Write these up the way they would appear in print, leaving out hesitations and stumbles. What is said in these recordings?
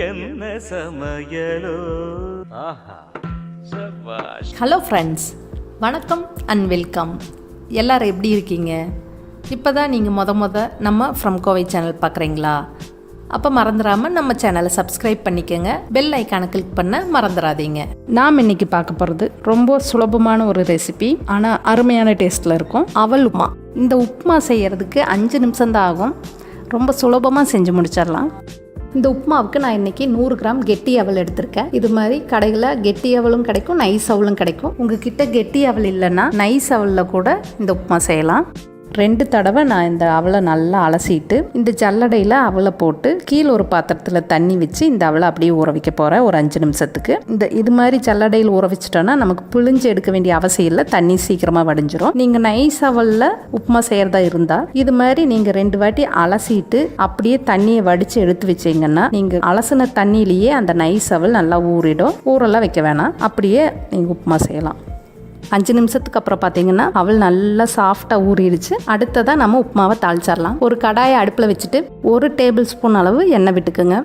என்ன சமையலோ. Hello friends, வணக்கம் அண்ட் வெல்கம். எல்லோரும் எப்படி இருக்கீங்க? இப்போ தான் நீங்கள் நம்ம ஃப்ரம் கோவை சேனல் பார்க்குறீங்களா? அப்போ மறந்துடாமல் நம்ம சேனலை சப்ஸ்கிரைப் பண்ணிக்கோங்க. பெல் ஐக்கானை கிளிக் பண்ண மறந்துடாதீங்க. நாம் இன்றைக்கி பார்க்க போகிறது ரொம்ப சுலபமான ஒரு ரெசிபி, ஆனால் அருமையான டேஸ்ட்டில் இருக்கும். அவல் உப்மா. இந்த உப்மா செய்கிறதுக்கு 5 நிமிஷம் தான் ஆகும். ரொம்ப சுலபமாக செஞ்சு முடிச்சிடலாம். இந்த உப்மாவுக்கு நான் இன்றைக்கி 100 கிராம் கெட்டி அவல் எடுத்திருக்கேன். இது மாதிரி கடைகளில் கெட்டி அவலும் கிடைக்கும், நைஸ் அவலும் கிடைக்கும். உங்ககிட்ட கெட்டி அவல் இல்லைன்னா நைஸ் அவலில் கூட இந்த உப்மா செய்யலாம். 2 தடவை நான் இந்த அவலை நல்லா அலசிட்டு இந்த ஜல்லடையில் அவலை போட்டு கீழே ஒரு பாத்திரத்தில் தண்ணி வச்சு இந்த அவலை அப்படியே ஊற வைக்க போகிறேன் ஒரு 5 நிமிஷத்துக்கு. இது மாதிரி ஜல்லடையில் ஊற வச்சிட்டோன்னா நமக்கு பிழிஞ்சு எடுக்க வேண்டிய அவசியம் இல்லை, தண்ணி சீக்கிரமாக வடிஞ்சிரும். நீங்கள் நைஸ் அவலில் உப்புமா செய்கிறதா இருந்தால் இது மாதிரி நீங்கள் 2 வாட்டி அலசிட்டு அப்படியே தண்ணியை வடித்து எடுத்து வச்சிங்கன்னா நீங்கள் அலசின தண்ணியிலேயே அந்த நைஸ் அவல் நல்லா ஊறிடும். ஊரெல்லாம் வைக்க வேணாம், அப்படியே நீங்கள் உப்புமா செய்யலாம். 5 நிமிஷத்துக்கு அப்புறம் பார்த்தீங்கன்னா அவள் நல்லா சாஃப்டாக ஊறிடுச்சு. அடுத்ததாக நம்ம உப்புமாவை தாளிச்சிடலாம். ஒரு கடாயை அடுப்பில் வச்சுட்டு 1 டேபிள் ஸ்பூன் அளவு எண்ணெய் விட்டுக்குங்க.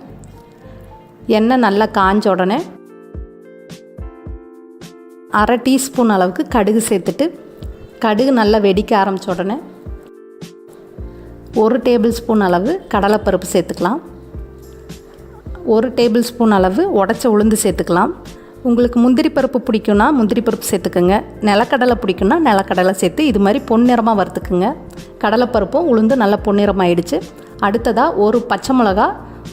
எண்ணெய் நல்லா காஞ்ச உடனே 1/2 டீஸ்பூன் அளவுக்கு கடுகு சேர்த்துட்டு கடுகு நல்லா வெடிக்க ஆரம்பித்த உடனே 1 டேபிள் ஸ்பூன் அளவு கடலைப்பருப்பு சேர்த்துக்கலாம். 1 டேபிள் ஸ்பூன் அளவு உடச்ச உளுந்து சேர்த்துக்கலாம். உங்களுக்கு முந்திரி பருப்பு பிடிக்கும்னா முந்திரி பருப்பு சேர்த்துக்குங்க. நிலக்கடலை பிடிக்கும்னா நிலக்கடலை சேர்த்து இது மாதிரி பொன்னிறமாக வறுத்துக்குங்க. கடலைப்பருப்பும் உளுந்து நல்லா பொன்னிறமாகிடுச்சு. அடுத்ததாக 1 பச்சை மிளகா,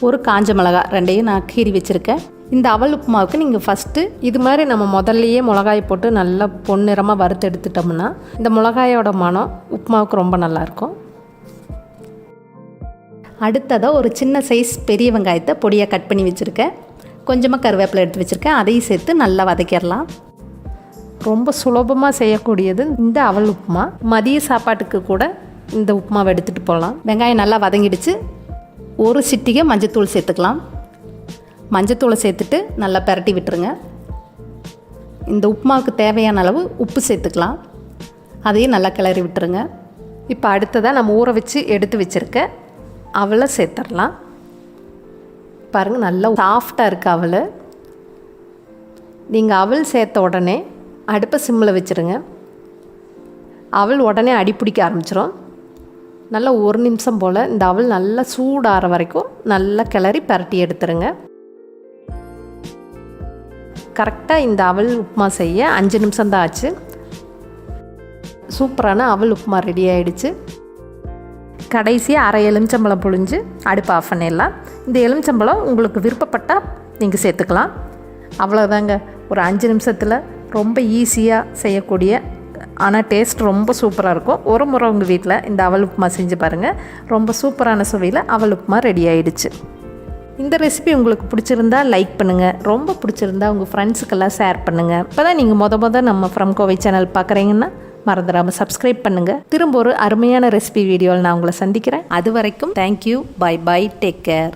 1 காஞ்ச மிளகா, 2ஐயும் நான் கீறி வச்சுருக்கேன். இந்த அவல் உப்புமாவுக்கு நீங்கள் ஃபஸ்ட்டு இது மாதிரி நம்ம முதல்லையே மிளகாய் போட்டு நல்லா பொன்னிறமாக வறுத்து எடுத்துட்டோம்னா இந்த மிளகாயோட மனம் உப்புமாவுக்கு ரொம்ப நல்லாயிருக்கும். அடுத்ததாக ஒரு சின்ன சைஸ் பெரிய வெங்காயத்தை பொடியாக கட் பண்ணி வச்சுருக்கேன். கொஞ்சமாக கருவேப்பிலை எடுத்து வச்சுருக்கேன், அதையும் சேர்த்து நல்லா வதக்கிடலாம். ரொம்ப சுலபமாக செய்யக்கூடியது இந்த அவல் உப்புமா. மதிய சாப்பாட்டுக்கு கூட இந்த உப்புமாவை எடுத்துகிட்டு போகலாம். வெங்காயம் நல்லா வதங்கிடுச்சு. 1 சிட்டிகை மஞ்சத்தூள் சேர்த்துக்கலாம். மஞ்சத்தூளை சேர்த்துட்டு நல்லா பரட்டி விட்டுருங்க. இந்த உப்புமாவுக்கு தேவையான அளவு உப்பு சேர்த்துக்கலாம். அதையும் நல்லா கிளறி விட்டுருங்க. இப்போ அடுத்ததாக நம்ம ஊற வச்சு எடுத்து வச்சுருக்க அவலை சேர்த்துடலாம். பாருங்கள், நல்லா சாஃப்டாக இருக்குது அவல். நீங்கள் அவல் சேர்த்த உடனே அடுப்பை சிம்மில் வச்சுருங்க. அவல் உடனே அடிப்பிடிக்க ஆரம்பிச்சிடும். நல்லா 1 நிமிஷம் போல் இந்த அவல் நல்லா சூடாகிற வரைக்கும் நல்லா கிளறி பரட்டி எடுத்துருங்க. கரெக்டாக இந்த அவல் உப்புமா செய்ய 5 நிமிஷம் தான் ஆச்சு. சூப்பரான அவல் உப்புமா ரெடி ஆகிடுச்சு. கடைசியாக 1/2 எலுமிச்சம்பழம் புழிஞ்சு அடுப்பு ஆஃப் பண்ணிடலாம். இந்த எலுமிச்சம்பழம் உங்களுக்கு விருப்பப்பட்டால் நீங்கள் சேர்த்துக்கலாம். அவ்வளோதாங்க, ஒரு 5 நிமிஷத்தில் ரொம்ப ஈஸியாக செய்யக்கூடிய, ஆனால் டேஸ்ட் ரொம்ப சூப்பராக இருக்கும். ஒரு முறை உங்கள் வீட்டில் இந்த அவல் உப்புமா செஞ்சு பாருங்கள். ரொம்ப சூப்பரான சுவையில் அவல் உப்புமா ரெடி ஆகிடுச்சு. இந்த ரெசிபி உங்களுக்கு பிடிச்சிருந்தா லைக் பண்ணுங்கள். ரொம்ப பிடிச்சிருந்தா உங்கள் ஃப்ரெண்ட்ஸுக்கெல்லாம் ஷேர் பண்ணுங்கள். இப்போ தான் நீங்கள் முத நம்ம ஃப்ரம் கோவை சேனல் பார்க்குறீங்கன்னா மறந்துடாமல் சப்ஸ்கிரைப் பண்ணுங்கள். திரும்ப ஒரு அருமையான ரெசிபி வீடியோவில் நான் உங்களை சந்திக்கிறேன். அது வரைக்கும் thank you, bye bye, take care.